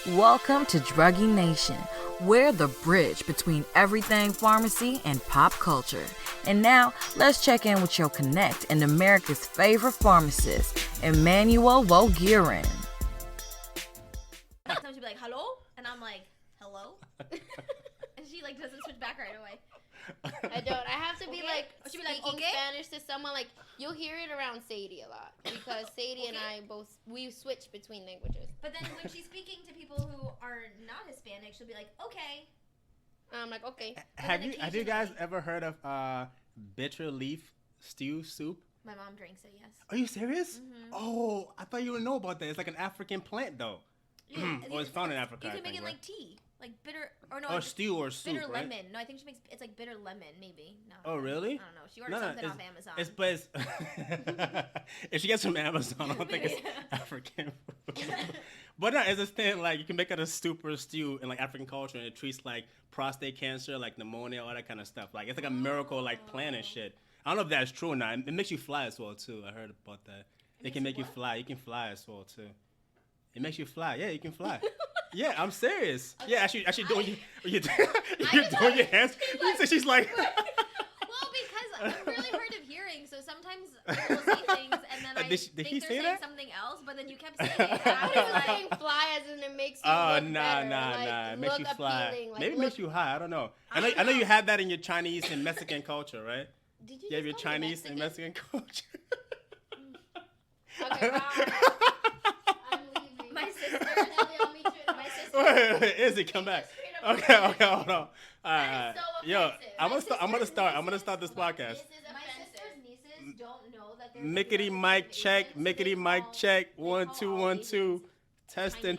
Welcome to Druggy Nation. We're the bridge between everything pharmacy and pop culture. And now, let's check in with your connect and America's favorite pharmacist, Emmanuel Vogirin. Sometimes she'll be like, hello? And I'm like, hello? And she like doesn't switch back right away. I don't. I have to be like she'll be like, speaking okay? Spanish to someone. Like, you'll hear it around Sadie a lot because Sadie and I we switch between languages. But then when she's speaking to people who are not Hispanic, she'll be like, okay. I'm like, okay. Have you guys ever heard of bitter leaf stew soup? My mom drinks it, yes. Are you serious? Mm-hmm. Oh, I thought you would know about that. It's like an African plant, though. Yeah, Or it's found in Africa. You can I make think, it right? like tea. Like bitter, or no. Or stew or soup, bitter right? lemon. No, I think she makes, it's like bitter lemon, maybe. No. Oh, really? I don't know. She ordered something off Amazon. If she gets from Amazon, I don't think it's African food. But no, it's this thing, like, you can make it a soup or a stew in, like, African culture, and it treats, like, prostate cancer, like, pneumonia, all that kind of stuff. Like, it's like a miracle, like, plant and shit. I don't know if that's true or not. It makes you fly as well, too. I heard about that. It can make you fly. You can fly as well, too. It makes you fly. Yeah, you can fly. Yeah, I'm serious. Okay. Yeah, actually doing you're doing your hands. You say she's like. Well, because I'm really hard of hearing, so sometimes I will say things and then I think they're saying something else, but then you kept saying it. And I was like, saying fly as in it makes you look better. Nah. It makes you fly. Like, maybe it makes you high. I don't know. I know you have that in your Chinese and Mexican culture, right? Did you have your just call me Chinese and Mexican culture. Okay, bye. I'm leaving. My sister. Ellie, I'll meet you at my sister. Wait, Izzy, come back. Okay, hold on. All right. That is so Yo, offensive. I'm gonna start this podcast. This is My offensive. sister's nieces don't know that there's Mickety mic check, mickety mic check, 1 2 1 2. Testing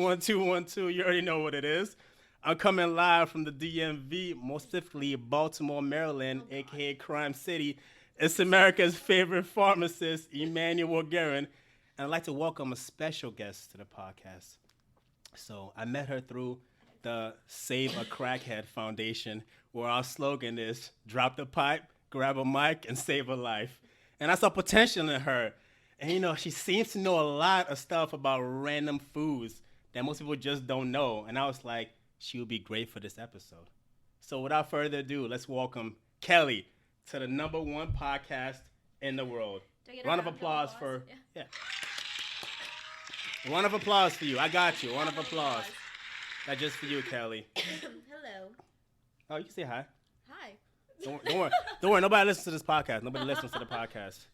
1 2 1 2. You already know what it is. I'm coming live from the DMV, more specifically Baltimore, Maryland, aka Crime City. It's America's favorite pharmacist, Emmanuel Vogirin, and I'd like to welcome a special guest to the podcast. So I met her through the Save a Crackhead Foundation, where our slogan is drop the pipe, grab a mic, and save a life. And I saw potential in her. And you know, she seems to know a lot of stuff about random foods that most people just don't know. And I was like, she would be great for this episode. So without further ado, let's welcome Kelly to the #1 podcast in the world. Round of applause for Round of applause for you. I got you. Round of applause. That's just for you, Kelly. Hello. Oh, you can say hi. Hi. Don't worry. Nobody listens to this podcast. Nobody listens to the podcast.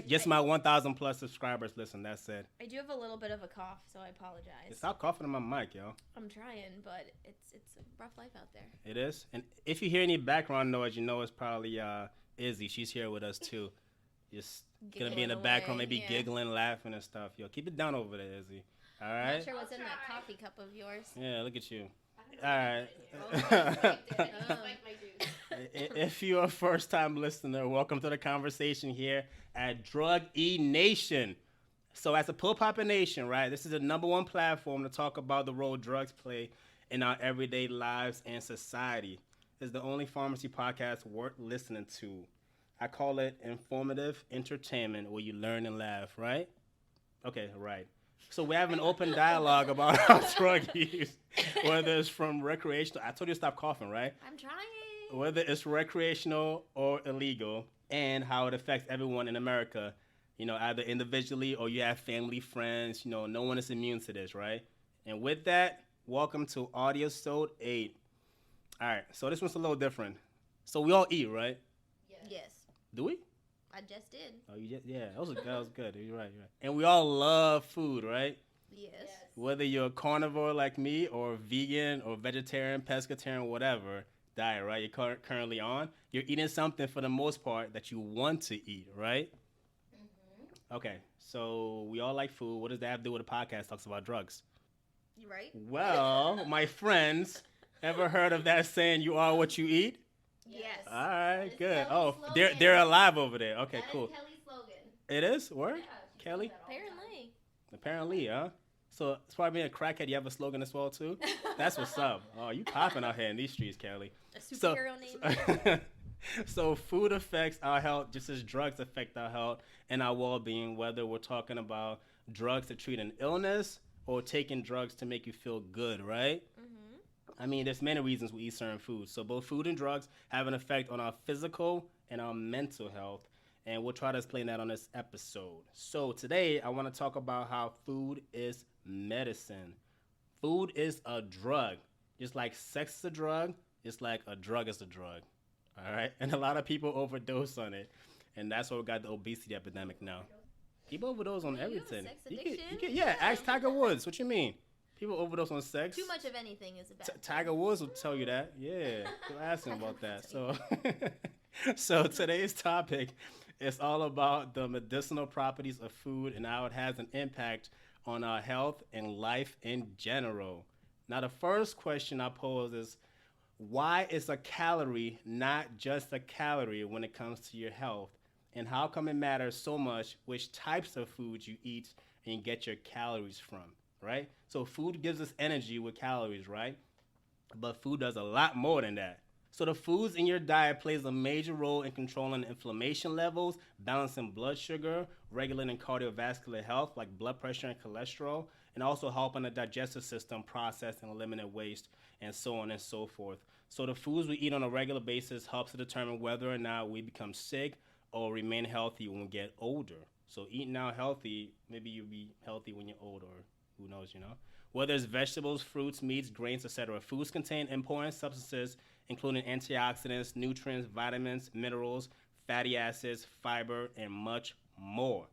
Just my 1,000 plus subscribers listen. That's it. I do have a little bit of a cough, so I apologize. Stop coughing on my mic, yo. I'm trying, but it's a rough life out there. It is. And if you hear any background noise, you know it's probably Izzy. She's here with us too. Just gonna be in the background, maybe giggling, laughing and stuff. Yo, keep it down over there, Izzy. All right. I'm not sure what's in that coffee cup of yours. Yeah, look at you. All right. If you're a first-time listener, welcome to the conversation here at Drug E Nation. So as a pill poppin' nation, right, this is the #1 platform to talk about the role drugs play in our everyday lives and society. It's the only pharmacy podcast worth listening to. I call it informative entertainment where you learn and laugh, right? Okay, right. So we have an open dialogue about our drug use, whether it's from recreational. I told you to stop coughing, right? I'm trying. Whether it's recreational or illegal, and how it affects everyone in America, you know, either individually or you have family, friends, you know, no one is immune to this, right? And with that, welcome to Audiosode 8. All right, so this one's a little different. So we all eat, right? Yes. Do we? I just did. Oh, you just, yeah, that was good. You're right. And we all love food, right? Yes. Whether you're a carnivore like me or vegan or vegetarian, pescatarian, whatever diet, right, you're currently on, you're eating something for the most part that you want to eat, right? Mm-hmm. Okay, so we all like food. What does that have to do with a podcast talks about drugs? You right? Well, my friends, ever heard of that saying, you are what you eat? Yes. All right, good. Kelly's Oh, slogan. they're alive over there. Okay, That cool. is Kelly's slogan. It is? Word? Yeah, Kelly? Apparently. Huh? So as far as being a crackhead, you have a slogan as well too? That's what's up. Oh, you popping out here in these streets, Kelly. A superhero name. So food affects our health just as drugs affect our health and our well-being, whether we're talking about drugs to treat an illness or taking drugs to make you feel good, right? I mean, there's many reasons we eat certain foods. So both food and drugs have an effect on our physical and our mental health. And we'll try to explain that on this episode. So today, I want to talk about how food is medicine. Food is a drug. Just like sex is a drug, it's like a drug is a drug. All right? And a lot of people overdose on it. And that's why we got the obesity epidemic now. People overdose on everything. You have a sex addiction? Yeah, ask Tiger Woods. What you mean? People overdose on sex. Too much of anything is a bad thing. Tiger Woods will tell you that. Yeah, go ask him about that. So today's topic is all about the medicinal properties of food and how it has an impact on our health and life in general. Now, the first question I pose is, why is a calorie not just a calorie when it comes to your health? And how come it matters so much which types of food you eat and get your calories from? Right? So food gives us energy with calories, right? But food does a lot more than that. So the foods in your diet plays a major role in controlling inflammation levels, balancing blood sugar, regulating cardiovascular health like blood pressure and cholesterol, and also helping the digestive system process and eliminate waste, and so on and so forth. So the foods we eat on a regular basis helps to determine whether or not we become sick or remain healthy when we get older. So eating now healthy, maybe you'll be healthy when you're older. Who knows, you know? Whether it's vegetables, fruits, meats, grains, etc. Foods contain important substances, including antioxidants, nutrients, vitamins, minerals, fatty acids, fiber, and much more.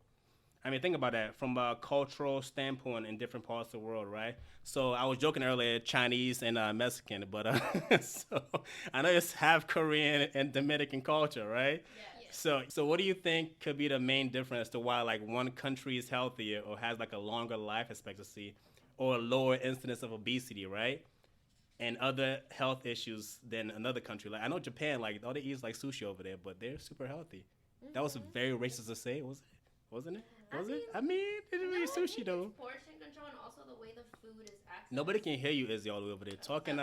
I mean, think about that from a cultural standpoint in different parts of the world, right? So I was joking earlier, Chinese and Mexican, but so I know it's half Korean and Dominican culture, right? Yeah. So what do you think could be the main difference to why like one country is healthier or has like a longer life expectancy or a lower incidence of obesity, right? And other health issues than another country. Like I know Japan, like all they eat is like sushi over there, but they're super healthy. Mm-hmm. That was very racist to say, wasn't it? I mean, it didn't really sushi though. Portion control and also the way the food is accessed. Nobody can hear you, Izzy, all the way over there. Talking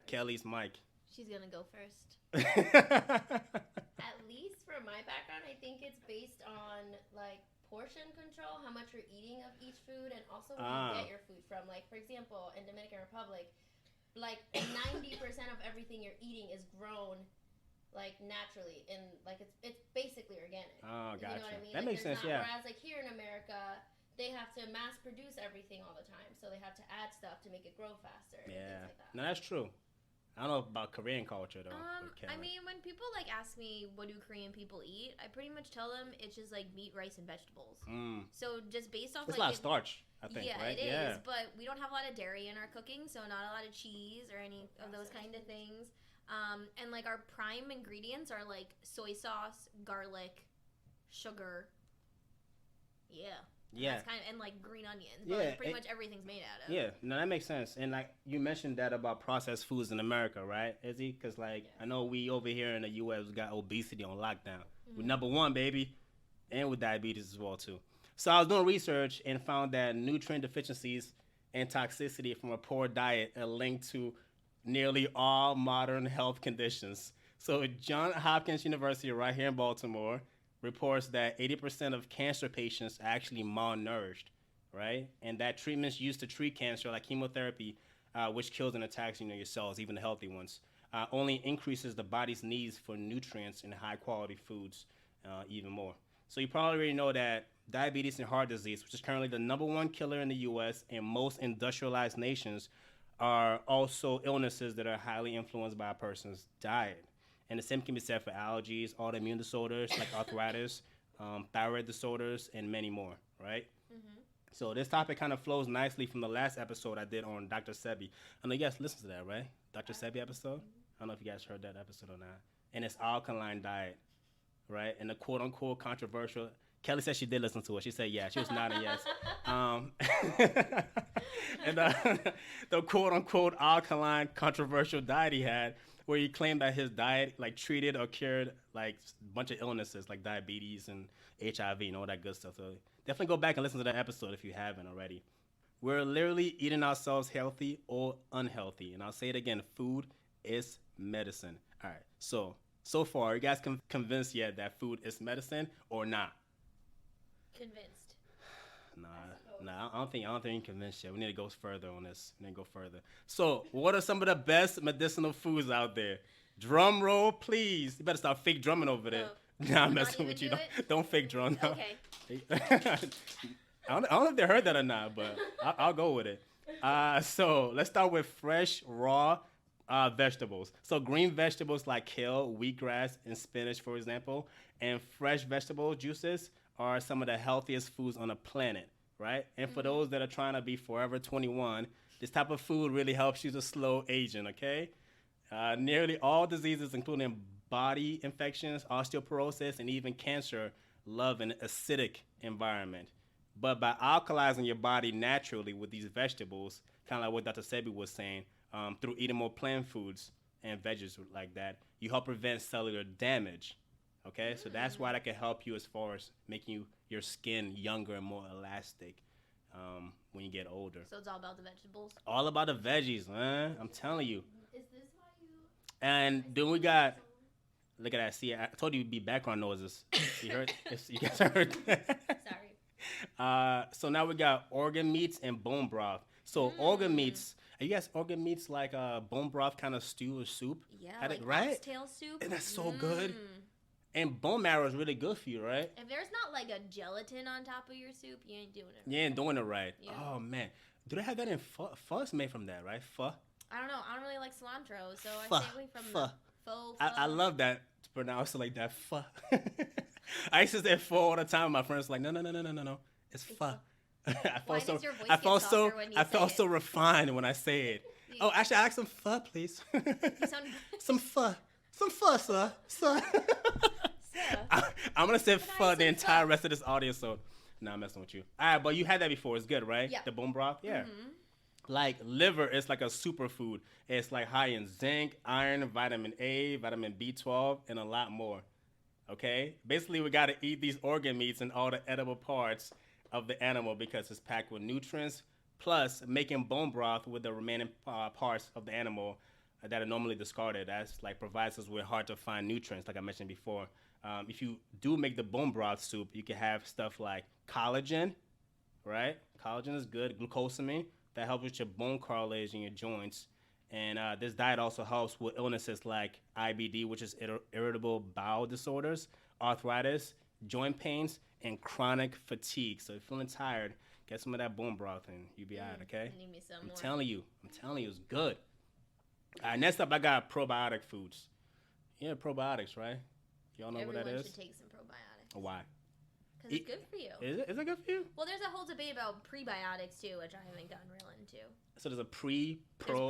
Kelly's mic. She's gonna go first. At least for my background, I think it's based on like portion control, how much you're eating of each food, and also where you get your food from. Like for example, in Dominican Republic, like 90% of everything you're eating is grown like naturally, and like it's basically organic. Oh, gotcha. You know what I mean? That like, makes sense. Yeah. Whereas like here in America, they have to mass produce everything all the time, so they have to add stuff to make it grow faster. And things like that. No, that's true. I don't know about Korean culture though. I mean, when people like ask me what do Korean people eat, I pretty much tell them it's just like meat, rice, and vegetables. So just based off it's like a lot of starch, I think. Yeah, right? it is. But we don't have a lot of dairy in our cooking, so not a lot of cheese or any of those kind of things. And like our prime ingredients are like soy sauce, garlic, sugar. Yeah. That's kind of, and like green onions. But like pretty much everything's made out of. Yeah, no, that makes sense. And like you mentioned that about processed foods in America, right, Izzy? Because like I know we over here in the U.S. got obesity on lockdown. We're number one, baby, and with diabetes as well too. So I was doing research and found that nutrient deficiencies and toxicity from a poor diet are linked to nearly all modern health conditions. So Johns Hopkins University right here in Baltimore reports that 80% of cancer patients are actually malnourished, right? And that treatments used to treat cancer, like chemotherapy, which kills and attacks your cells, even the healthy ones, only increases the body's needs for nutrients and high-quality foods even more. So you probably already know that diabetes and heart disease, which is currently the #1 killer in the U.S. and most industrialized nations, are also illnesses that are highly influenced by a person's diet. And the same can be said for allergies, autoimmune disorders like arthritis, thyroid disorders, and many more, right? Mm-hmm. So this topic kind of flows nicely from the last episode I did on Dr. Sebi. I know you guys listened to that, right? Dr. Sebi episode? I don't know if you guys heard that episode or not. And it's alkaline diet, right? And the quote-unquote controversial... Kelly said she did listen to it. She said yes. She was nodding yes. And the quote-unquote alkaline controversial diet he had, where he claimed that his diet like treated or cured like a bunch of illnesses like diabetes and HIV and all that good stuff. So definitely go back and listen to that episode if you haven't already. We're literally eating ourselves healthy or unhealthy. And I'll say it again, food is medicine. All right, so far, are you guys convinced yet that food is medicine or not? Convinced. Nah. Nah, I don't think you can convince you. We need to go further on this. We need to go further. So, what are some of the best medicinal foods out there? Drum roll, please. You better start fake drumming over there. Nah, I'm messing with you. Don't fake drum. No. Okay. I don't know if they heard that or not, but I'll go with it. So let's start with fresh, raw vegetables. So green vegetables like kale, wheatgrass, and spinach, for example, and fresh vegetable juices are some of the healthiest foods on the planet, right? And for those that are trying to be forever 21, this type of food really helps you to slow aging, okay? Nearly all diseases, including body infections, osteoporosis, and even cancer, love an acidic environment. But by alkalizing your body naturally with these vegetables, kind of like what Dr. Sebi was saying, through eating more plant foods and veggies like that, you help prevent cellular damage. Okay, so that's why that can help you as far as making your skin younger and more elastic when you get older. So it's all about the vegetables? All about the veggies, man. I'm telling you. Is this why you... And then we got, look at that. See, I told you it'd be background noises. You heard? You guys heard? Sorry. So now we got organ meats and bone broth. So organ meats, are you guys organ meats like bone broth kind of stew or soup? Yeah, Like, like right? oxtail soup. And that's so good. And bone marrow is really good for you, right? If there's not like a gelatin on top of your soup, you ain't doing it. You ain't doing it right. Yeah. Oh, man. Do they have that in pho? Pho is made from that, right? Pho? I don't know. I don't really like cilantro, so Pho. I stay away from Pho. the faux. I love that to pronounce it like that. Pho. I used to say pho all the time. My friends were like, no. It's pho. Why does your voice get softer when you I say felt it? so refined when I say it. Oh, actually, I like some pho, please. You sound Some pho. Some pho, sir. Sir. I'm going to say pho the entire rest of this audio, so nah, I'm messing with you. All right, but you had that before. It's good, right? Yeah. The bone broth? Yeah. Like liver is like a superfood. It's like high in zinc, iron, vitamin A, vitamin B12, and a lot more. Okay? Basically, we got to eat these organ meats and all the edible parts of the animal because it's packed with nutrients. Plus, making bone broth with the remaining parts of the animal that are normally discarded. That's like provides us with hard to find nutrients, like I mentioned before. If you do make the bone broth soup, you can have stuff like collagen, right? Collagen is good. Glucosamine, that helps with your bone cartilage and your joints. And this diet also helps with illnesses like IBD, which is irritable bowel disorders, arthritis, joint pains, and chronic fatigue. So if you're feeling tired, get some of that bone broth and you'll be all right, okay? I need me some I'm more. telling you, it's good. All right, next up, I got probiotic foods. Yeah, probiotics, right? Y'all know Everyone what that is? should take some probiotics. Why? Because it's good for you. Is it good for you? Well, there's a whole debate about prebiotics too, which I haven't gotten real into. So there's a pro,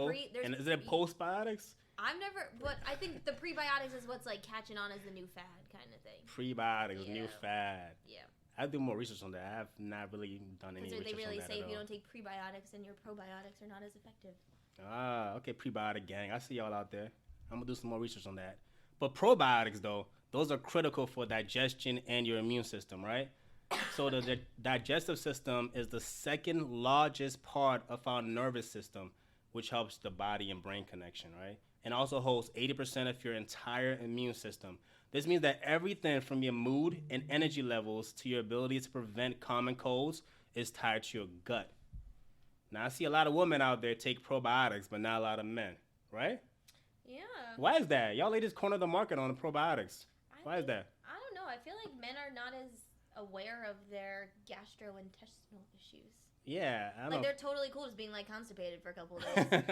there's and is it postbiotics? I've never, but I think the prebiotics is what's like catching on as the new fad kind of thing. Prebiotics, new Yeah. fad. Yeah. I do more research on that. I have not really done any Because research they really on that say at if you all. don't take prebiotics, then your probiotics are not as effective. Ah, okay, prebiotic gang. I see y'all out there. I'm gonna do some more research on that. But probiotics, though, those are critical for digestion and your immune system, right? So the digestive system is the second largest part of our nervous system, which helps the body and brain connection, right? And also holds 80% of your entire immune system. This means that everything from your mood and energy levels to your ability to prevent common colds is tied to your gut. Now, I see a lot of women out there take probiotics, but not a lot of men, right? Yeah. Why is that? Y'all ladies corner the market on the probiotics. Why is that? I don't know. I feel like men are not as aware of their gastrointestinal issues. Yeah, I don't Like know. they're totally cool just being like constipated for a couple of days.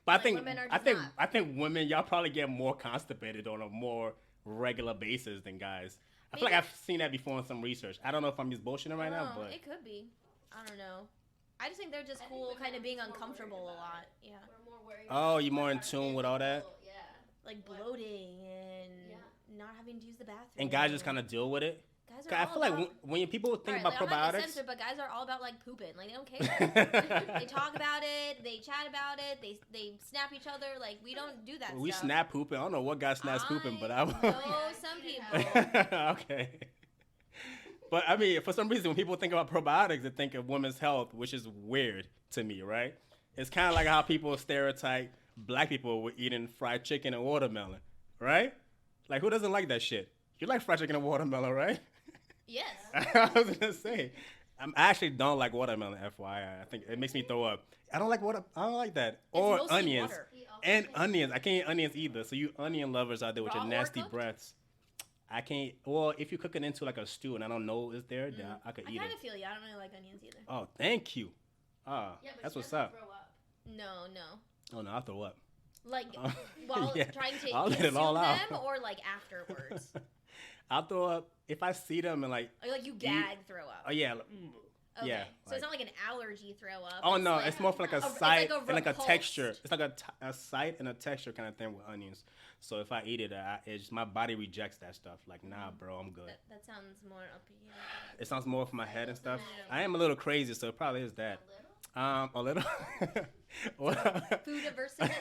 But Like, women are just not. I think women, y'all probably get more constipated on a more regular basis than guys. I feel like Maybe. I've seen that before in some research. I don't know if I'm just bullshitting right now, but It could be. I don't know. I just think they're just cool, kind of being uncomfortable a lot. Yeah. We're more worried Oh, about you're more in our tune with all that? physical- Yeah. Like bloating and not having to use the bathroom. and guys just kind of deal with it. Guys 'Cause are I all feel like about, when people think Alright, about like, I'm not probiotics, censored, but guys are all about like pooping. Like they don't care. They talk about it. They chat about it. They snap each other. Like we don't do that. we stuff. snap pooping. I don't know what guy snaps pooping, but I know some people. okay. But I mean, for some reason, when people think about probiotics, they think of women's health, which is weird to me, right? It's kind of like how people stereotype black people with eating fried chicken and watermelon, right? Like, who doesn't like that shit? You like fried chicken and watermelon, right? Yes. I was gonna say, I actually don't like watermelon. FYI, I think it makes me throw up. I don't like water. I don't like that. It's Or mostly onions. water. And onions. I can't eat onions either. So you onion lovers out there with Raw your or nasty cooked? breaths. I can't. Well, if you cook it into like a stew and I don't know it's there, then I could I eat kind it. of feel you. I don't really like onions either. Oh, thank you. Yeah, but That's she what's doesn't up. throw up. No. Oh no, I'll throw up. Like while Yeah, trying to I'll let it consume all out. them, or like afterwards. I'll throw up if I see them and like. Like you gag throw up. Oh yeah. Okay. Yeah. So it's not like an allergy throw up. Oh it's no, like, it's more for like a it's sight like a and like a repulsed. texture. It's like a sight and a texture kind of thing with onions. So if I eat it, it's my body rejects that stuff. Like nah, bro, I'm good. That sounds more up here. It sounds more for my head and stuff. I am a little crazy, so it probably is that. A little. Food adversity.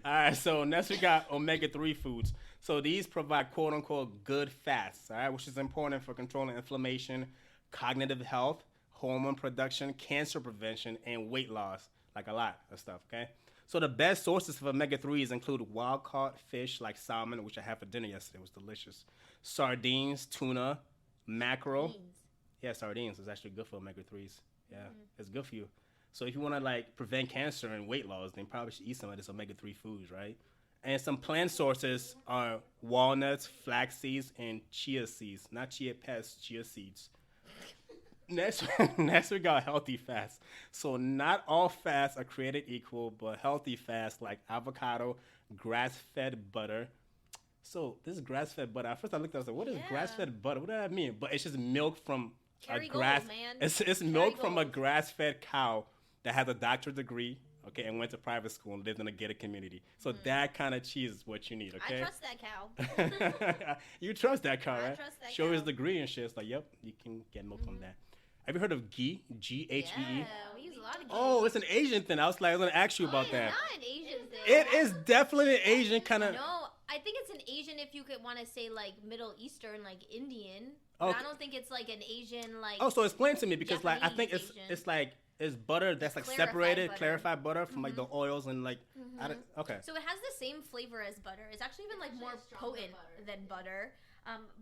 All right, so next we got omega-3 foods. So these provide quote-unquote good fats, all right, which is important for controlling inflammation, cognitive health, hormone production, cancer prevention, and weight loss, like a lot of stuff, okay? So the best sources of omega-3s include wild-caught fish like salmon, which I had for dinner yesterday. It was delicious. Sardines, tuna, mackerel. Yeah, sardines is actually good for omega-3s. Yeah, it's good for you. So if you want to like prevent cancer and weight loss, then probably should eat some of this omega-3 foods, right? And some plant sources are walnuts, flax seeds, and chia seeds. Not chia pets, chia seeds. Next we got healthy fats. So not all fats are created equal, but healthy fats like avocado, grass-fed butter. So this is grass-fed butter. At first I looked at it, I was like, what is grass-fed butter? What does that mean? But it's just milk from Kerry a grass. Gold, man. It's milk Kerry from a Gold. grass-fed cow that has a doctorate degree, okay, and went to private school and lived in a gated community. So that kind of cheese is what you need, okay? I trust that cow. You trust that cow, right? trust that Show his cow. degree and shit. It's like, yep, you can get milk from that. Have you heard of ghee? Ghee? Yeah, we use a lot of ghee. Oh, it's an Asian thing. I was gonna ask you about It's that. not an Asian thing. It is definitely an Asian kind of. No, I think it's an Asian if you could want to say like Middle Eastern, like Indian. Okay. But I don't think it's like an Asian like. Oh, so explain to me because like I think Japanese it's Asian. like it's butter that's like Clarified separated, butter. clarified butter from like the oils and like. Okay. So it has the same flavor as butter. It's actually even like Actually more a stronger potent butter. than butter.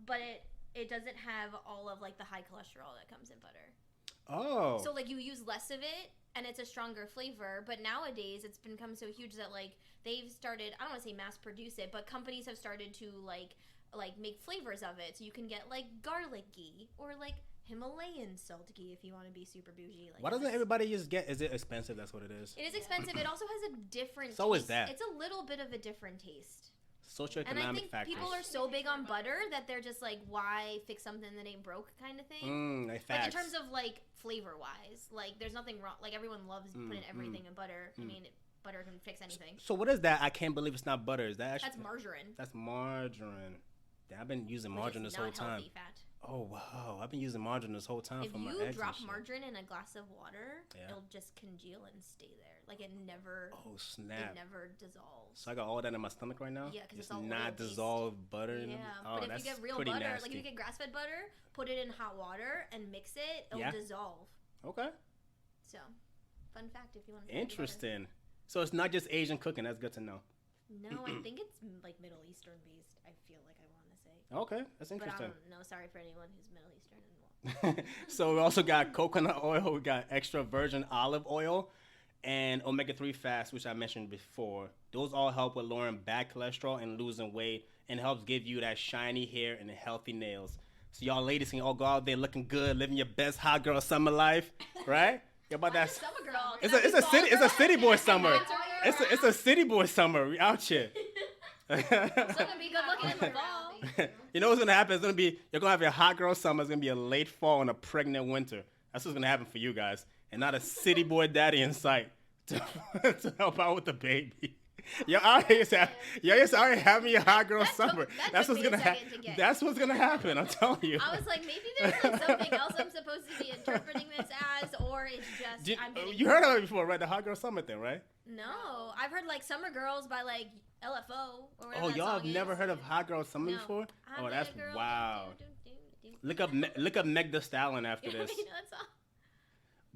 But it doesn't have all of like the high cholesterol that comes in butter. Oh. So like you use less of it and it's a stronger flavor, but nowadays it's become so huge that like they've started, I don't want to say mass produce it, but companies have started to like make flavors of it. So you can get like garlic ghee or like Himalayan salt ghee if you want to be super bougie. Like Why doesn't everybody just get? Is it expensive? That's what it is. It is expensive. It also has a different So is taste. that. It's a little bit of a different taste. And I Socioeconomic think factors. people are so big on butter that they're just like, why fix something that ain't broke kind of thing. Like Like in facts. terms of like flavor wise, like there's nothing wrong. Like everyone loves putting everything in butter. I mean, butter can fix anything. So what is that? I can't believe it's not butter. Is that actually? That's margarine. That's margarine. Damn, I've been using Which margarine is this whole not time. healthy fat. Oh wow, I've been using margarine this whole time If for my you eggs drop and shit. margarine in a glass of water, Yeah. it'll just congeal and stay there. Like it never, Oh it snap! never dissolves. So I got all that in my stomach right now. Yeah, 'cause it's Just all not oil-based. dissolved butter. In Yeah, them? Oh, but if that's you get real pretty butter, nasty. like if you get grass-fed butter, put it in hot water and mix it, it'll Yeah. dissolve. Okay, So, fun fact if you want to. interesting. So it's not just Asian cooking. That's good to know. No, I think it's like Middle Eastern based. I feel like I want to say, Okay, that's but I interesting. don't know. Sorry for anyone who's Middle Eastern and So we also got coconut oil, we got extra virgin olive oil, and omega-3 fats, which I mentioned before. Those all help with lowering bad cholesterol and losing weight, and helps give you that shiny hair and healthy nails. So y'all ladies can all go out there looking good, living your best hot girl summer life, right? Yeah, about that. summer girl. It's a city boy summer. It's a city boy summer. We out here. It's gonna be good looking in the fall. You know what's gonna happen? It's gonna be you're gonna have your hot girl summer. It's gonna be a late fall and a pregnant winter. That's what's gonna happen for you guys, and not a city boy daddy in sight to help out with the baby. You're already having your hot girl summer. that That's took what's me a gonna second to happen. get. That's what's gonna happen. I'm telling you. I was like, maybe there's like something else I'm supposed to be interpreting this as, or it's just I'm getting. You heard of it before, right? The hot girl summer thing, right? No, I've heard like Summer Girls by like LFO or whatever. Oh, that y'all song have is. never heard of hot girl summer No. before? I'm Oh, that's a girl, wow. do, do, do, do. Look up Meg Thee Stallion after You know what this. I mean? That's all.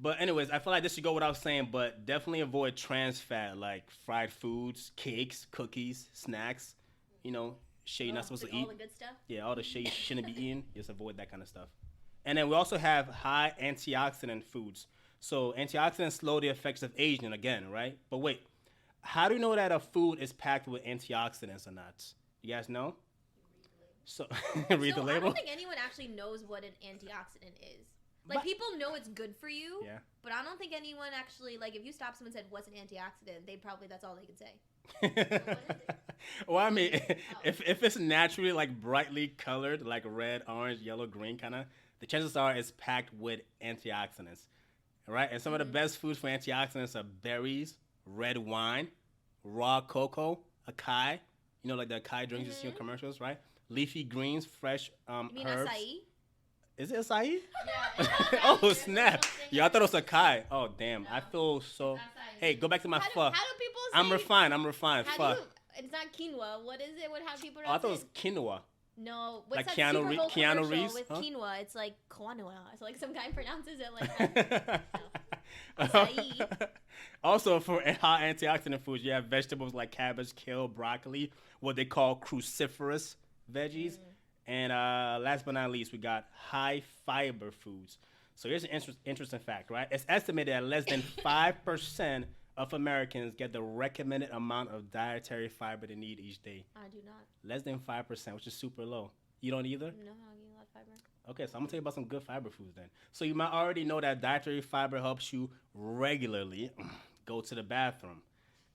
But anyways, I feel like this should go without saying, but definitely avoid trans fat like fried foods, cakes, cookies, snacks. You know, shit you're not supposed Like to eat. all the good stuff. Yeah, all the shit you shouldn't be eating. Just avoid that kind of stuff. And then we also have high antioxidant foods. So antioxidants slow the effects of aging again, right? But wait, how do you know that a food is packed with antioxidants or not? You guys know? So read the So I label. don't think anyone actually knows what an antioxidant is. Like, But- people know it's good for you, Yeah. but I don't think anyone actually, like, if you stop someone and said, what's an antioxidant, they'd probably, that's all they could say. Well, I mean, if it's naturally like brightly colored, like red, orange, yellow, green kind of, the chances are it's packed with antioxidants, right? And some of the best foods for antioxidants are berries, red wine, raw cocoa, acai. You know, like the acai drinks you see in commercials, right? Leafy greens, fresh You mean herbs. acai? Is it acai? Yeah. Oh snap! Yeah, I thought it was acai. Oh damn! I feel so. acai. Hey, go back to my How do fuck. people say? I'm refined. I'm refined. How Fuck. do you, it's not quinoa. What is it? How do people Oh, I pronounce thought it was it? quinoa. No. What's Like that Keanu Super Bowl Keanu commercial Reeves, with huh? quinoa? It's like quinoa. So like some guy pronounces it like that. Acai. Also, for high antioxidant foods, you have vegetables like cabbage, kale, broccoli, what they call cruciferous veggies. And last but not least, we got high fiber foods. So here's an interesting fact, right? It's estimated that less than 5% of Americans get the recommended amount of dietary fiber they need each day. I do not. Less than 5%, which is super low. You don't either? No, I need a lot of fiber. Okay, so I'm gonna tell you about some good fiber foods then. So you might already know that dietary fiber helps you regularly go to the bathroom.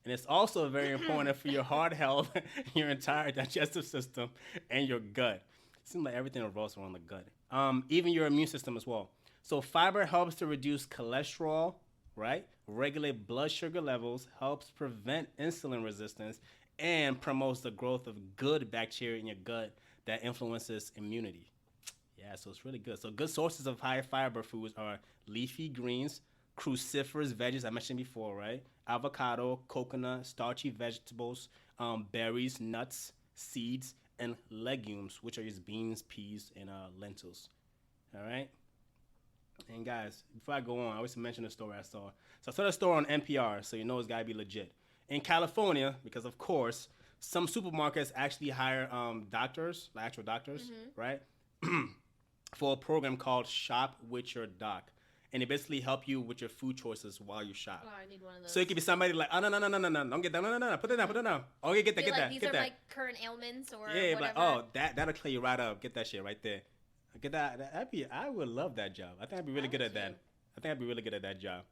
And it's also very important for your heart health, your entire digestive system, and your gut. Seems like everything revolves around the gut. Even your immune system as well. So fiber helps to reduce cholesterol, right? Regulate blood sugar levels, helps prevent insulin resistance, and promotes the growth of good bacteria in your gut that influences immunity. Yeah, so it's really good. So good sources of high fiber foods are leafy greens, cruciferous veggies I mentioned before, right? Avocado, coconut, starchy vegetables, berries, nuts, seeds, and legumes, which are just beans, peas, and lentils. All right? And guys, before I go on, I always mention a story I saw. So I saw a story on NPR, so you know it's got to be legit. In California, because of course, some supermarkets actually hire doctors, like actual doctors, right? For a program called Shop with Your Doc. And they basically help you with your food choices while you shop. Oh, I need one of those. So it could be somebody like, oh, no, don't get that, no, put it down. Okay, get that, Be get like, that, these get are that. my current ailments or Yeah, whatever. but oh, that'll clear you right up. Get that shit right there. Get that. I would love that job. I think I'd be really good at that. I think I'd be really good at that job.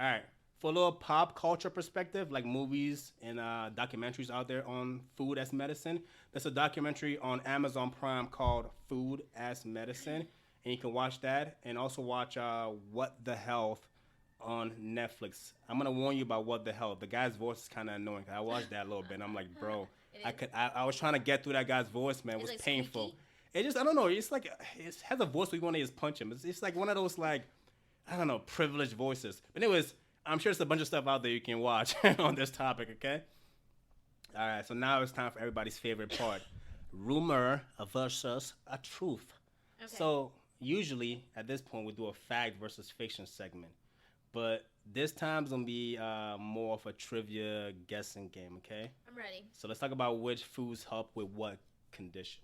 All right. For a little pop culture perspective, like movies and documentaries out there on food as medicine, there's a documentary on Amazon Prime called Food as Medicine, and you can watch that and also watch What the Health on Netflix. I'm gonna warn you about What the Health. The guy's voice is kind of annoying. I watched that a little bit, and I'm like, bro, I was trying to get through that guy's voice, man. It was like painful. squeaky? It just, I don't know. It's like it has a voice where you want to just punch him. It's like one of those like, I don't know, privileged voices. But anyways, I'm sure there's a bunch of stuff out there you can watch on this topic. Okay. All right. So now it's time for everybody's favorite part: rumor versus a truth. Okay. So usually at this point we do a fact versus fiction segment, but this time's gonna be more of a trivia guessing game. Okay. I'm ready. So let's talk about which foods help with what condition.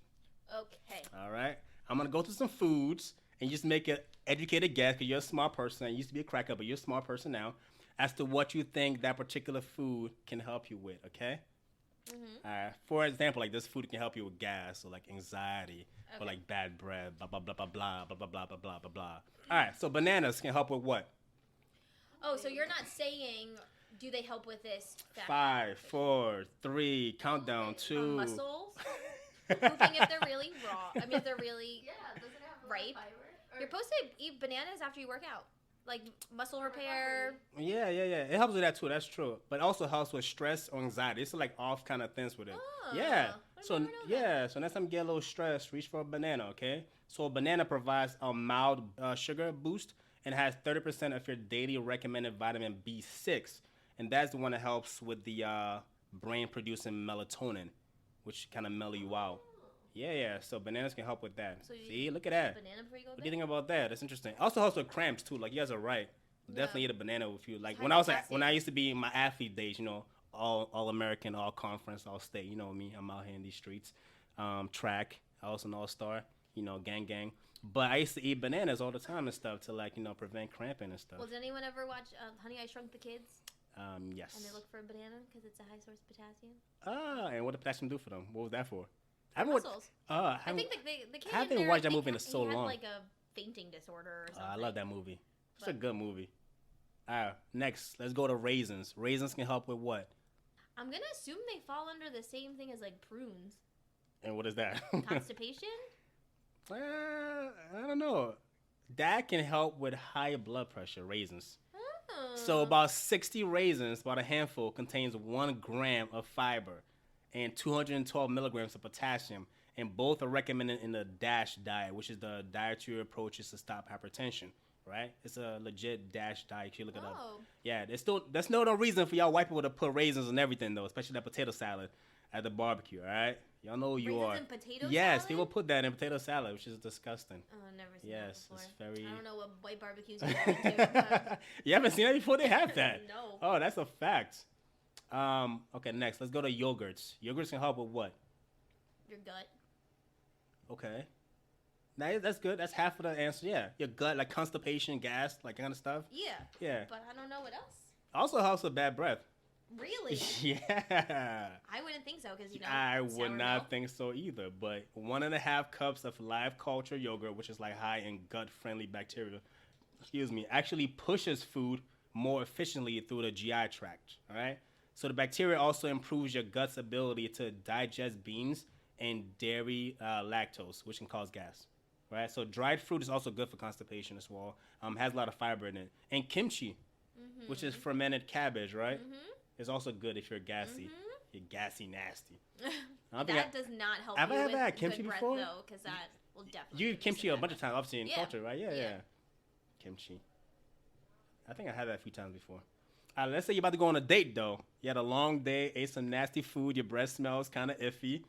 Okay. All right. I'm going to go through some foods and just make an educated guess because you're a smart person. You used to be a cracker, but you're a smart person now as to what you think that particular food can help you with, okay? All right. For example, like this food can help you with gas or like anxiety or like bad breath, blah, blah, blah, blah, blah, blah, blah, blah, blah, blah, blah, blah. All right. So bananas can help with what? Oh, so you're not saying, do they help with this? 5, 4, 3, countdown, 2. Muscles? Pooping if they're really raw. I mean, if they're really Yeah, does it have ripe. fiber? Or You're supposed to eat bananas after you work out. Like muscle repair. Yeah. It helps with that too. That's true. But also helps with stress or anxiety. It's like off kind of things with it. Oh, Yeah. I So never know yeah. So next time you get a little stressed, reach for a banana. Okay. So a banana provides a mild sugar boost and has 30% of your daily recommended vitamin B6, and that's the one that helps with the brain producing melatonin, which kind of mellow you out. Yeah. So bananas can help with that. So you See, look at that. Banana before you go to What do you bed? think about that? That's interesting. Also helps with cramps too. Like you guys are right. Definitely eat a banana with you. Like High when I was potassium. when I used to be in my athlete days, you know, all American, all conference, all state. You know me. I'm out here in these streets. Track. I was an all-star. You know, gang. But I used to eat bananas all the time and stuff to like prevent cramping and stuff. Well, did anyone ever watch Honey, I Shrunk the Kids? Yes. And they look for a banana because it's a high source of potassium. And what did potassium do for them? What was that for? Muscles. I I think the kid I haven't in there, watched that I think movie in so he had long. like a fainting disorder or something. I love that movie. It's a But- good movie. Next, let's go to raisins. Raisins can help with what? I'm gonna assume they fall under the same thing as like prunes. And what is that? Constipation? I don't know. That can help with high blood pressure, raisins. Oh. So about 60 raisins, about a handful, contains 1 gram of fiber and 212 milligrams of potassium. And both are recommended in the DASH diet, which is the dietary approaches to stop hypertension, right? It's a legit DASH diet. You look it up. Oh. Yeah, there's no reason for y'all white people to put raisins and everything, though, especially that potato salad at the barbecue, all right? Y'all know who you Raisins are. in potato Yes, salad? people put that in potato salad, which is disgusting. Oh, I've never seen Yes, that it's before. very... I don't know what white barbecues you've been to. But... You haven't seen that before? They have that. No. Oh, that's a fact. Okay, next. Let's go to yogurts. Yogurts can help with what? Your gut. Okay. That's good. That's half of the answer. Yeah. Your gut, like constipation, gas, like kind of stuff. Yeah. Yeah. But I don't know what else. Also helps with bad breath. Really? Yeah. I wouldn't think so because I would sour not milk. think so either. But 1.5 cups of live culture yogurt, which is like high in gut-friendly bacteria, actually pushes food more efficiently through the GI tract. All right. So the bacteria also improves your gut's ability to digest beans and dairy lactose, which can cause gas. Right. So dried fruit is also good for constipation as well. Has a lot of fiber in it. And kimchi, which is fermented cabbage, right? Is also good if you're gassy. You're gassy nasty. I don't think That does not help Have I you ever with had kimchi good breath, before? though, because that will definitely. You give eat kimchi some a bad bunch of breath. times, obviously, in Yeah. culture, right? Yeah. Yeah. Kimchi. I think I had that a few times before. Let's say you're about to go on a date, though. You had a long day, ate some nasty food, your breath smells kind of iffy.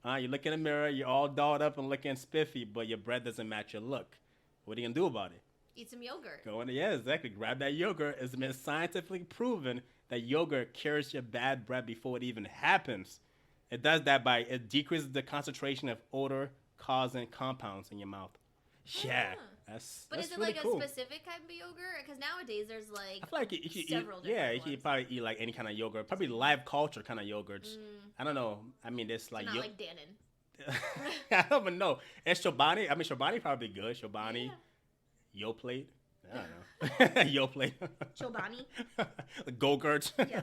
You look in the mirror, you're all dolled up and looking spiffy, but your breath doesn't match your look. What are you going to do about it? Eat some yogurt. Go in, yeah, exactly. Grab that yogurt. It's been scientifically proven that yogurt cures your bad breath before it even happens. It does that by it decreases the concentration of odor-causing compounds in your mouth. Yeah, that's But is it really like cool. a specific type of yogurt? Because nowadays there's like I feel like you could several eat, different you could ones. probably eat like any kind of yogurt, probably live culture kind of yogurts. I don't know. I mean, there's like not like Dannon. I don't even know. And Chobani, I mean, Chobani probably good. Chobani, Yoplait. I don't know. Yoplait. Chobani. Go-Gurts. Yeah.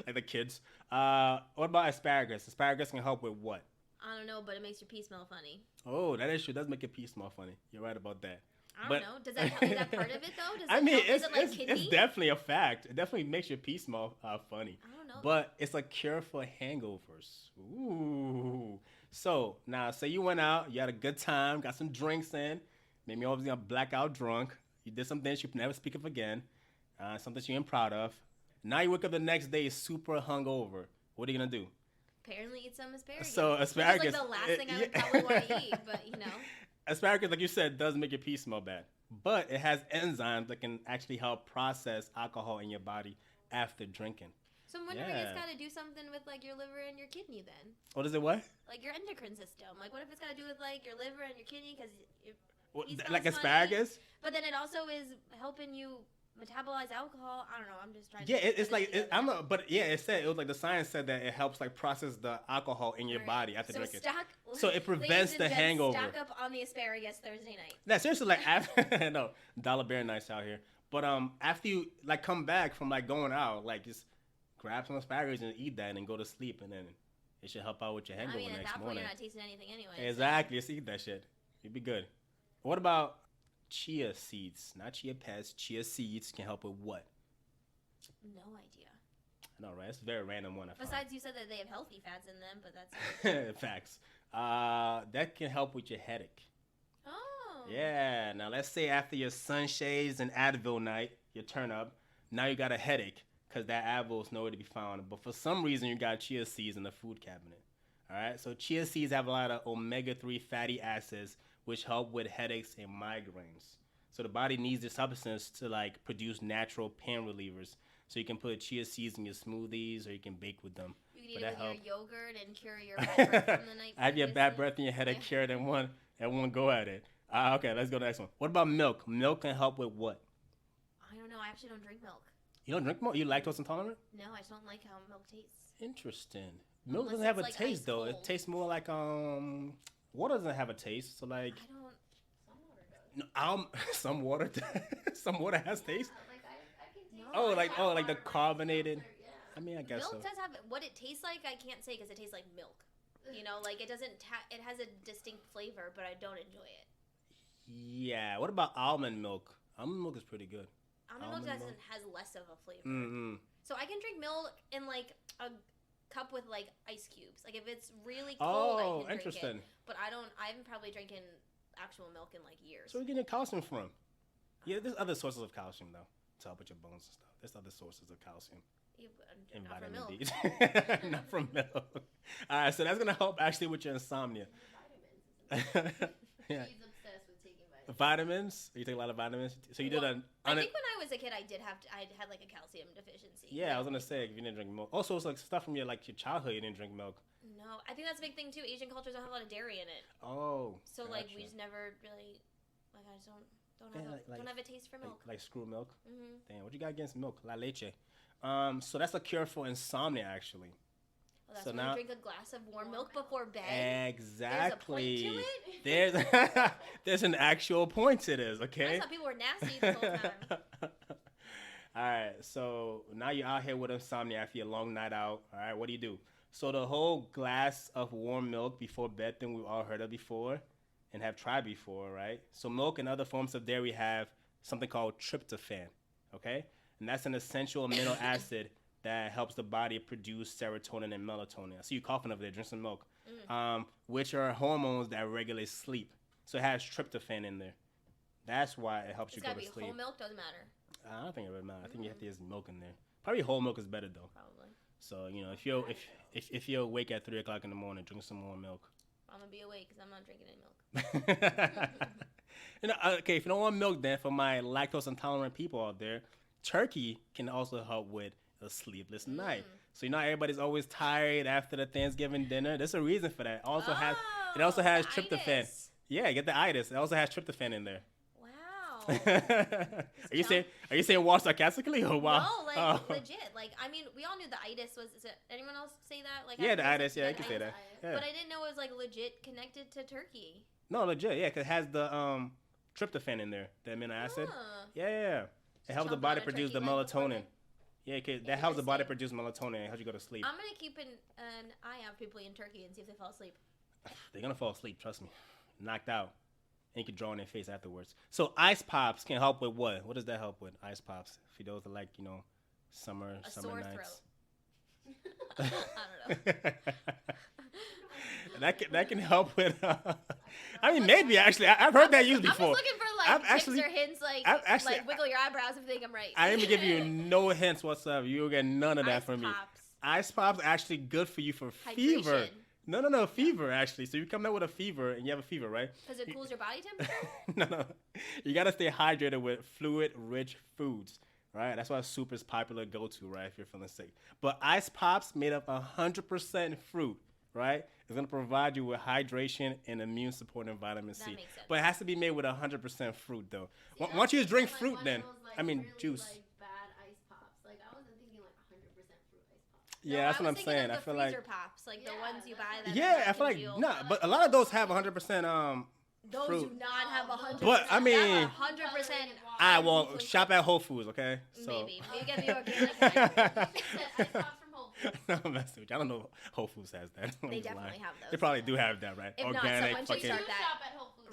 Like the kids. What about asparagus? Asparagus can help with what? I don't know, but it makes your pee smell funny. Oh, that is true. It does make your pee smell funny. You're right about that. I don't But- know. Is that part of it though? Does I it mean, help? it's, Is it like it's, kidney? it's definitely a fact. It definitely makes your pee smell funny. I don't know. But it's a cure for hangovers. Ooh. So, now, say you went out, you had a good time, got some drinks in, maybe obviously got blackout drunk. You did some things you can never speak of again, something you ain't proud of. Now you wake up the next day super hungover. What are you going to do? Apparently eat some asparagus. So, asparagus- Which is like the last it- thing I would yeah. probably want to eat, but you know. Asparagus, like you said, does make your pee smell bad. But it has enzymes that can actually help process alcohol in your body after drinking. So I'm wondering Yeah. it's got to do something with like your liver and your kidney then. What is it, what? Like your endocrine system. Like what if it's got to do with like your liver and your kidney because What, Pee like smells asparagus? but then it also is helping you metabolize alcohol. I don't know. I'm just trying Yeah, to it's put like together. I'm not, but yeah, it said it was like the science said that it helps like process the alcohol in your Alright. body after so drinking. So it prevents ladies the and gents, hangover. Stock up on the asparagus Thursday night. No, seriously, like after no dollar bear nights out here. But after you like come back from like going out, like just grab some asparagus and eat that and then go to sleep, and then it should help out with your hangover I mean, at next that point, morning. you're not tasting anything anyway. Exactly, just eat that shit. You'd be good. What about chia seeds? Not chia pets. Chia seeds can help with what? So, no idea. I know, right? It's a very random one. I found. Besides, you said that they have healthy fats in them, but that's Facts. That can help with your headache. oh Yeah. Now let's say after your sunshades and Advil night, you turn up. Now you got a headache because that Advil is nowhere to be found. But for some reason, you got chia seeds in the food cabinet. All right. So chia seeds have a lot of omega-3 fatty acids, which help with headaches and migraines. So the body needs this substance to like produce natural pain relievers. So you can put chia seeds in your smoothies, or you can bake with them. You can eat But it that with help. your yogurt and cure your bad breath from the night. I have your bad previously. breath and your headache Yeah. cured in one go at it. Okay, let's go to the next one. What about milk? Milk can help with what? I don't know. I actually don't drink milk. You don't drink milk? You lactose intolerant? No, I just don't like how milk tastes. Interesting. Milk Unless doesn't have a it's, like, taste ice though. cold. It tastes more like water doesn't have a taste. So like I don't. Some water does. some water some water has taste. Like I can taste. No, Like the carbonated. Yeah. I mean, I guess Milk so. does have what it tastes like. I can't say because it tastes like milk. You know, like it doesn't. It has a distinct flavor, but I don't enjoy it. Yeah. What about almond milk? Almond milk is pretty good. Almond milk Almond milk. has less of a flavor. Mm-hmm. So I can drink milk in like a cup with like ice cubes. Like if it's really cold, I can Interesting. drink it. But I haven't probably drinking actual milk in like years. So where you getting your calcium from? Yeah, there's other sources of calcium though to help with your bones and stuff. There's other sources of calcium. And Not from vitamin milk. D. Not from milk. All right, so that's gonna help actually with your insomnia. Vitamins. Yeah. She's obsessed with taking vitamins. Vitamins? You take a lot of vitamins. So you did Well, an. I think when I was a kid, I had like a calcium deficiency. Yeah, I was gonna say if you didn't drink milk. Also, it's like stuff from your childhood. You didn't drink milk. No, I think that's a big thing too. Asian cultures don't have a lot of dairy in it, Oh. so like we gotcha. just never really like I just don't Yeah, don't have a taste for milk. Like screw milk. Mm-hmm. Damn, what you got against milk? La leche. So that's a cure for insomnia, actually. Well, that's So when now- you drink a glass of warm milk before bed. Exactly. There's a point to There's there's an actual point to this, I okay? thought people were nasty the whole time. All right, so now you're out here with insomnia after your long night out. All right, what do? So the whole glass of warm milk before bed thing we've all heard of before and have tried before, right? So milk and other forms of dairy have something called tryptophan, okay? And that's an essential amino acid that helps the body produce serotonin and melatonin. I see you coughing over there, drink some milk, which are hormones that regulate sleep. So it has tryptophan in there. That's why it helps It's you go gotta to be sleep. whole milk, doesn't matter. I don't think it would matter. I think you have to use milk in there. Probably whole milk is better though. Probably. So if you're awake at 3:00 in the morning, drink some more milk. I'm gonna be awake because I'm not drinking any milk. Okay, if you don't want milk, then for my lactose intolerant people out there, turkey can also help with a sleepless night. So everybody's always tired after the Thanksgiving dinner. There's a reason for that. It also has the tryptophan. itis. Yeah, get the itis. It also has tryptophan in there. Wow. Are you saying wow sarcastically or wow? No, like Oh. legit. Like I mean, we all knew the itis was. Is it, anyone else say that? Like Yeah, the after itis. Yeah, you can say itis? that. Yeah. But I didn't know it was like legit connected to turkey. No, legit. Yeah, 'cause it has the tryptophan in there, the amino acid. Huh. Yeah. It helps the Chomp body on a produce the turkey leg before melatonin. bed? Yeah, 'cause that helps the body Interesting. produce melatonin and helps you go to sleep. I'm gonna keep an eye out for people eating turkey and see if they fall asleep. They're gonna fall asleep, trust me. Knocked out. And you can draw on their face afterwards. So ice pops can help with what? What does that help with? Ice pops. For those that like, summer A summer sore nights. throat. I don't know. that can help with. I mean, maybe actually. I've heard that used I'm just before. looking for I've tips actually- or hints, like I've actually- like wiggle your eyebrows if you think I'm right. I didn't give you no hints whatsoever. You'll get none of that Ice from me. pops. Ice pops are actually good for you for fever. Hydration. No, fever actually. So you come out with a fever and you have a fever, right? Because it cools your body temperature. No. You gotta stay hydrated with fluid-rich foods, right? That's why soup is popular go-to, right? If you're feeling sick. But ice pops made of 100% fruit, right? It's gonna provide you with hydration and immune-supporting vitamin C. That makes sense. But it has to be made with 100% fruit, though. See, Once you I was drink thinking, fruit, like, then one of those, really, juice. Like, bad ice pops. Like I wasn't thinking like 100% fruit ice pops. Yeah, that's I what I'm was thinking saying. of I the feel like. freezer pops, like the Yeah, ones you that's buy. what- That Yeah, I can feel like congeal. but a lot of those have 100% Those fruit. do not have 100%. But, I mean- 100%. All right, well, shop at Whole Foods, okay? Maybe get the organic kind. Said ice pops from Whole Foods. No, I'm messing with you. I don't know if Whole Foods has that. I'm They just definitely lying. have those. They probably do have that, right? If not, Organic, someone should fucking. start You that shop at Whole Foods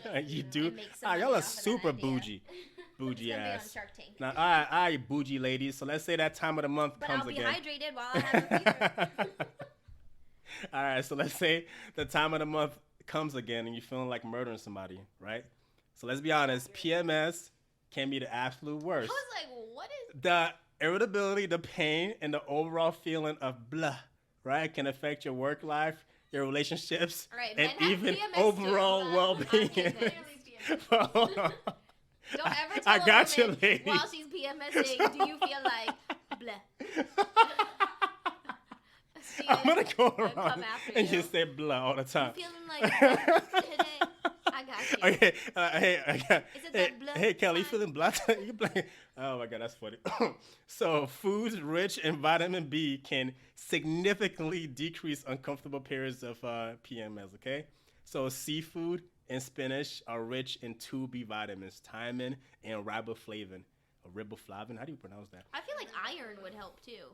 right now. You do? And make some Y'all money are off of that super idea. bougie. Bougie It's gonna be on ass. Shark Tank. Now, all right, bougie ladies. So let's say that time of the month But comes I'll be again. hydrated while I have a fever. All right, so let's say the time of the month comes again and you're feeling like murdering somebody, right? So let's be honest, PMS can be the absolute I worst. was like, what is? The irritability, the pain, and the overall feeling of blah, right, can affect your work life, your relationships, All right, and men have even PMS overall too. well-being. Okay, Literally PMS. Hold on. Don't ever tell I a got you, woman lady. while she's PMSing, do you feel like blah? I'm gonna go come around after and you. just say blah all the time. Feeling like blah today? I got you. Okay, Is it that blood hey, Kelly, you type? feeling blood? You playing? Oh my God, that's funny. So, foods rich in vitamin B can significantly decrease uncomfortable periods of PMS. Okay, so seafood and spinach are rich in two B vitamins, thiamine and riboflavin. Or riboflavin, how do you pronounce that? I feel like iron would help too.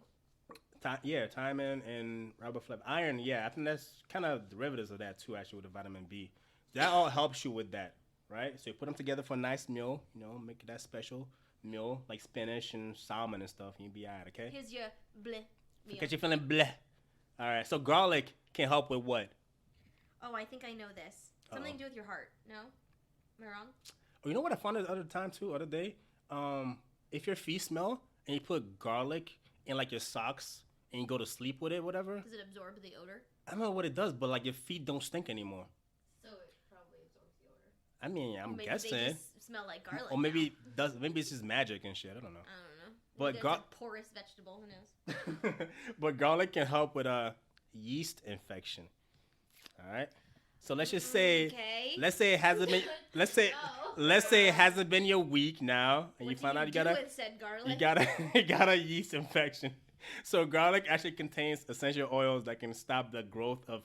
Yeah, thiamine and riboflavin. Iron, yeah, I think that's kind of derivatives of that too, actually, with the vitamin B. That all helps you with that, right? So you put them together for a nice meal, make that special meal like spinach and salmon and stuff, and you'll be all right, okay? Here's your bleh meal. Because you're feeling bleh. All right, so garlic can help with what? Oh, I think I know this. Something to do with your heart. No? Am I wrong? Oh, you know what I found the other day? If your feet smell and you put garlic in like your socks and you go to sleep with it, whatever. Does it absorb the odor? I don't know what it does, but like your feet don't stink anymore. So it probably absorbs the odor. I mean, I'm Maybe guessing. they just smell like garlic. Or maybe now. it does. Maybe it's just magic and shit. I don't know. I don't know. But Maybe that's a porous vegetable. Who knows? But garlic can help with a yeast infection. All right. So let's just say, Okay. let's say it hasn't been, let's say it hasn't been your week now, and you find out you got with said garlic? you got a yeast infection. So garlic actually contains essential oils that can stop the growth of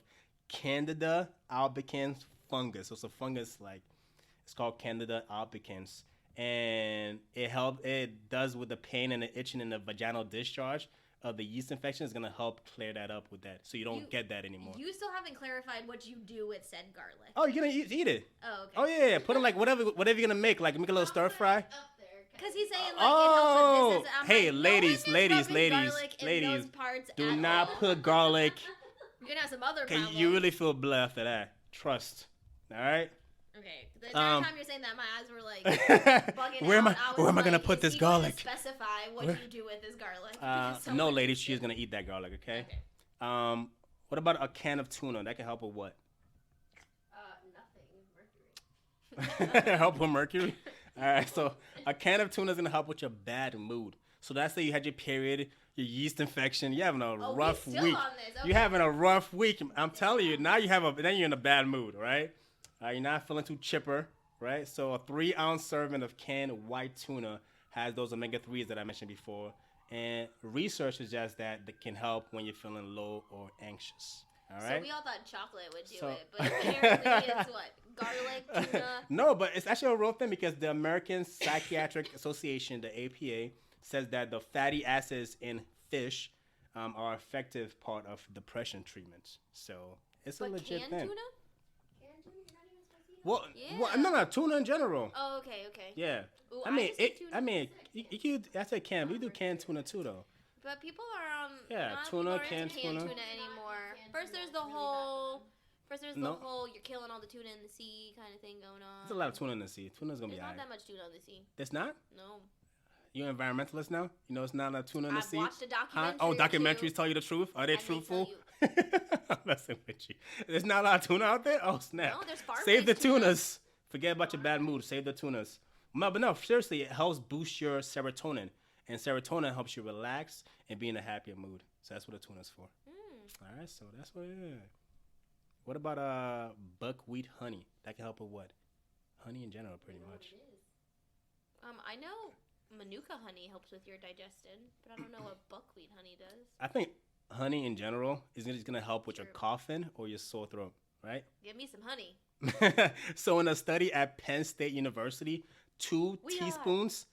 Candida albicans fungus. So it's a fungus it's called Candida albicans, and it does with the pain and the itching and the vaginal discharge of the yeast infection is gonna help clear that up with that, so you don't get that anymore. You still haven't clarified what you do with said garlic. Oh, you're gonna eat it. Oh, okay. Oh yeah. Put in like whatever you're gonna make a little stir fry. Up there. Because he's saying like Oh, it helps with this. I'm hey, like, no ladies, one is ladies, rubbing ladies, garlic in ladies, those parts do at not all. put garlic. You're gonna have some other Okay, problems. you really feel blood after that. Trust. All right. Okay. The entire time you're saying that, my eyes were like bugging Where am out. where am I gonna like, put is this he going to garlic? Specify what you do with this garlic. Because No, someone lady, needs she's to. gonna eat that garlic. Okay. Okay. What about a can of tuna? That can help with what? Nothing. Mercury. Help with mercury. All right. So a can of tuna is gonna help with your bad mood. So that's say you had your period, your yeast infection. You're having a rough we still week. on this. Okay. You're having a rough week. I'm telling you. Now then you're in a bad mood, right? You're not feeling too chipper, right? So a 3-ounce serving of canned white tuna has those omega-3s that I mentioned before. And research suggests that can help when you're feeling low or anxious. All right. So we all thought chocolate would do So- it, but apparently it's what? Garlic, tuna. No, but it's actually a real thing because the American Psychiatric Association, the APA, says that the fatty acids in fish are effective part of depression treatments. So it's a But legit canned thing. tuna? Canned tuna, you're not even supposed to eat Well, Yeah. no, tuna in general. Oh, okay, okay. Yeah. Ooh, I mean, just eat tuna. you could. I said can. We do canned tuna too, though. But people are Yeah, not tuna, people are into canned canned tuna. tuna anymore. Canned First, tuna there's is the really bad whole. for them. First, there's No. the whole you're killing all the tuna in the sea kind of thing going on. There's a lot of tuna in the sea. Tuna's gonna There's be not alright. that much tuna in the sea. There's not. No. You're an environmentalist now. You know it's not a tuna in the I've sea. watched a Huh? documentary. Oh, or documentaries two. tell you the truth. Are they I may tell truthful? you. I'm messing with you. There's not a lot of tuna out there. Oh snap! No, there's farm Save the raised tuna. tunas. Forget about your bad mood. Save the tunas. No, but no, seriously, it helps boost your serotonin, and serotonin helps you relax and be in a happier mood. So that's what the tuna's for. All right, so that's what it is. What about buckwheat honey? That can help with what? Honey in general, pretty much. I know Manuka honey helps with your digestion, but I don't know what buckwheat honey does. I think honey in general is just gonna help with your Sure. coughing or your sore throat, right? Give me some honey. So in a study at Penn State University, 2 We are. teaspoons.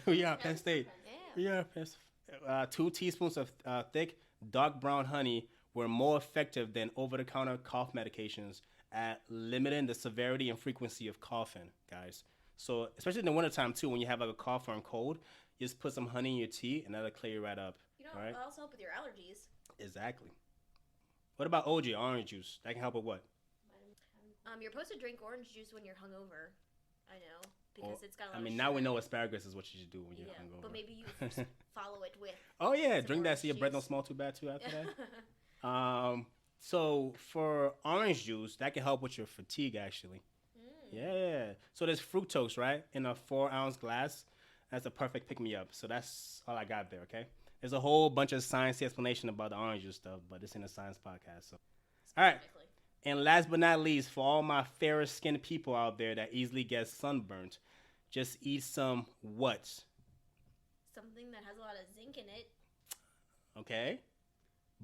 We are Penn State. Yeah. Yeah, 2 teaspoons of thick dark brown honey were more effective than over-the-counter cough medications at limiting the severity and frequency of coughing, guys. So especially in the wintertime too, when you have like a cough or a cold, you just put some honey in your tea and that'll clear you right up. You know, All right? it'll also help with your allergies. Exactly. What about OJ, orange juice? That can help with what? You're supposed to drink orange juice when you're hungover. I know because it's got a lot I of mean, now we sugar. know asparagus is what you should do when you're Yeah, hungover. but maybe you follow it with. Oh yeah, some drink that orange so your breath don't juice. smell too bad too after that. So for orange juice, that can help with your fatigue actually. Yeah. So there's fructose, right, in a 4-ounce glass. That's a perfect pick me up. So that's all I got there. Okay. There's a whole bunch of sciencey explanation about the orange juice stuff, but this ain't a science podcast. So, all right. Specifically. And last but not least, for all my fairer skinned people out there that easily get sunburnt, just eat some what? Something that has a lot of zinc in it. Okay,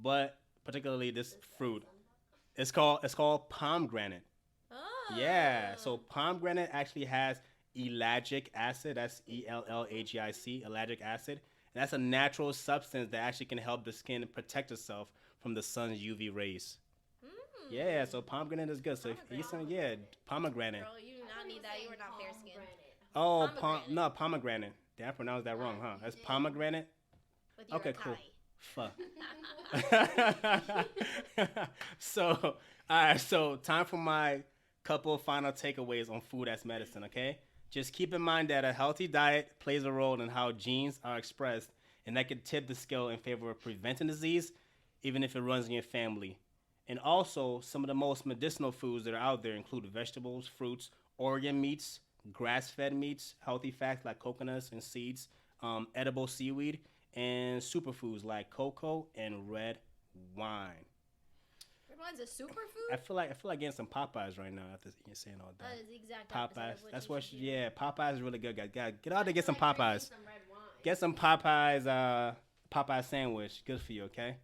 but particularly this fruit, it's called pomegranate. Oh. Yeah, so pomegranate actually has ellagic acid. That's ELLAGIC, ellagic acid. And that's a natural substance that actually can help the skin protect itself from the sun's UV rays. Yeah, so pomegranate is good. So if you eat some, pomegranate. Girl, you do not need that. You are not fair skinned. Oh, pomegranate. Did I pronounce that wrong, huh? That's pomegranate? Okay, cool. Fuck. So, all right, so time for my couple of final takeaways on food as medicine, okay? Just keep in mind that a healthy diet plays a role in how genes are expressed, and that can tip the scale in favor of preventing disease, even if it runs in your family. And also, some of the most medicinal foods that are out there include vegetables, fruits, organ meats, grass-fed meats, healthy fats like coconuts and seeds, edible seaweed, and superfoods like cocoa and red wine. Red wine's a superfood? I feel like getting some Popeyes right now after you're saying all that. That is the exact Popeyes. Of what That's you what. should do. Yeah, Popeyes is really good, guys. Get out there, get some Popeyes. Some red wine. Get some Popeyes. Popeye sandwich. Good for you. Okay.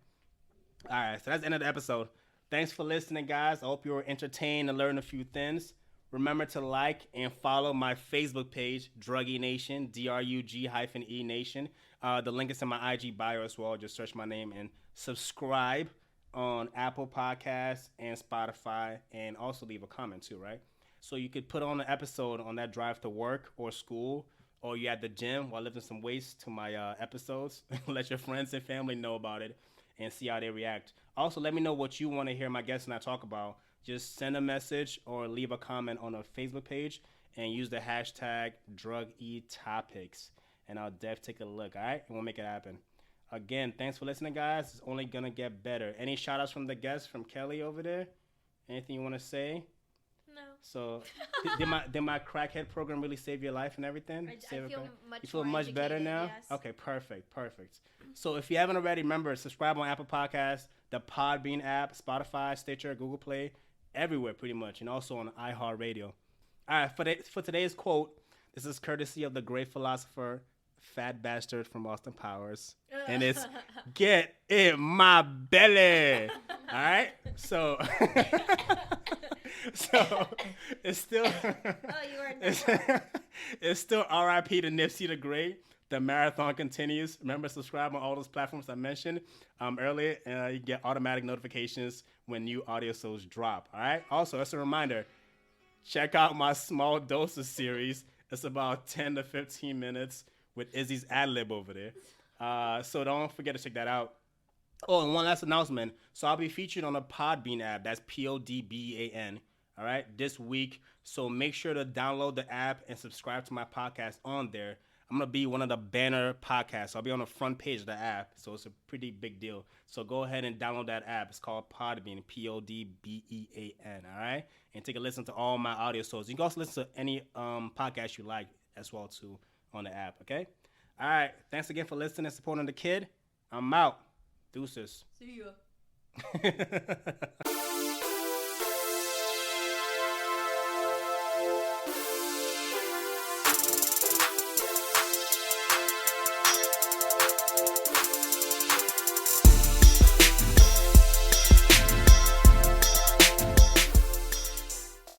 All right. So that's the end of the episode. Thanks for listening, guys. I hope you were entertained and learned a few things. Remember to like and follow my Facebook page, Druggy Nation, DRUG-E Nation. The link is in my IG bio as well. Just search my name and subscribe on Apple Podcasts and Spotify, and also leave a comment too, right? So you could put on an episode on that drive to work or school, or you at the gym while lifting some weights to my episodes. Let your friends and family know about it and see how they react. Also, let me know what you want to hear my guests and I talk about. Just send a message or leave a comment on our Facebook page and use the hashtag DrugETopics. And I'll definitely take a look, all right? And we'll make it happen. Again, thanks for listening, guys. It's only going to get better. Any shout-outs from the guests, from Kelly over there? Anything you want to say? No. So, did my crackhead program really save your life and everything? I feel much You feel more much better educated, now? yes. Okay, perfect. So if you haven't already, remember, subscribe on Apple Podcasts, the Podbean app, Spotify, Stitcher, Google Play, everywhere pretty much, and also on iHeartRadio. All right, for today's quote, this is courtesy of the great philosopher, Fat Bastard from Austin Powers, and it's, get in my belly. All right? So... So it's still it's still R.I.P. to Nipsey the Great. The marathon continues. Remember, subscribe on all those platforms I mentioned earlier, and you get automatic notifications when new audio shows drop. All right. Also, as a reminder, check out my Small Doses series. It's about 10 to 15 minutes with Izzy's ad lib over there. So don't forget to check that out. Oh, and one last announcement. So I'll be featured on a Podbean app. That's PODBEAN. All right, this week. So make sure to download the app and subscribe to my podcast on there. I'm going to be one of the banner podcasts. I'll be on the front page of the app. So it's a pretty big deal. So go ahead and download that app. It's called Podbean, PODBEAN. All right, and take a listen to all my audio shows. You can also listen to any podcast you like as well too on the app. Okay. All right. Thanks again for listening and supporting the kid. I'm out. Deuces. See ya.